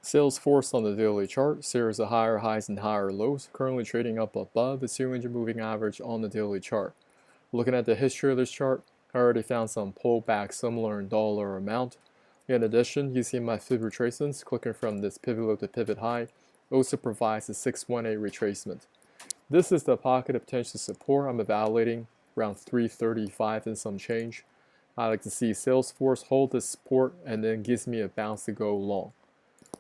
Salesforce on the daily chart, series of higher highs and higher lows, currently trading up above the 200 moving average on the daily chart. Looking at the history of this chart, I already found some pullback similar in dollar amount. In addition, you see my fib retracements clicking from this pivot low to pivot high also provides a 618 retracement. This is the pocket of potential support I'm evaluating around 335 and some change. I like to see Salesforce hold this support and then gives me a bounce to go long.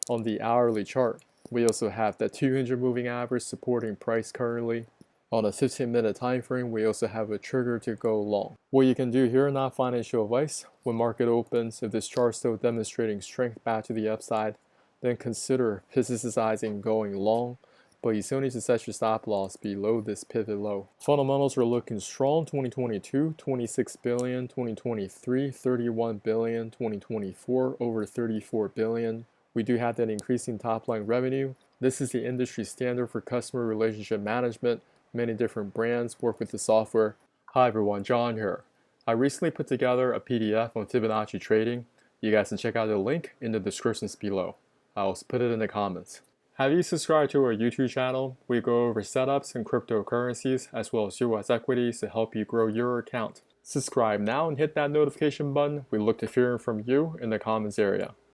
On the hourly chart, we also have the 200 moving average supporting price currently. On a 15-minute time frame, we also have a trigger to go long. What you can do here, not financial advice, when market opens, if this chart is still demonstrating strength back to the upside, then consider physicising going long, but you still need to set your stop loss below this pivot low. Fundamentals are looking strong. 2022, 26 billion, 2023, 31 billion, 2024, over 34 billion. We do have that increasing top line revenue. This is the industry standard for customer relationship management. Many different brands work with the software. Hi everyone, John here. I recently put together a PDF on Fibonacci trading. You guys can check out the link in the descriptions below. I'll also put it in the comments. Have you subscribed to our YouTube channel? We go over setups in cryptocurrencies as well as US equities to help you grow your account. Subscribe now and hit that notification button. We look to hearing from you in the comments area.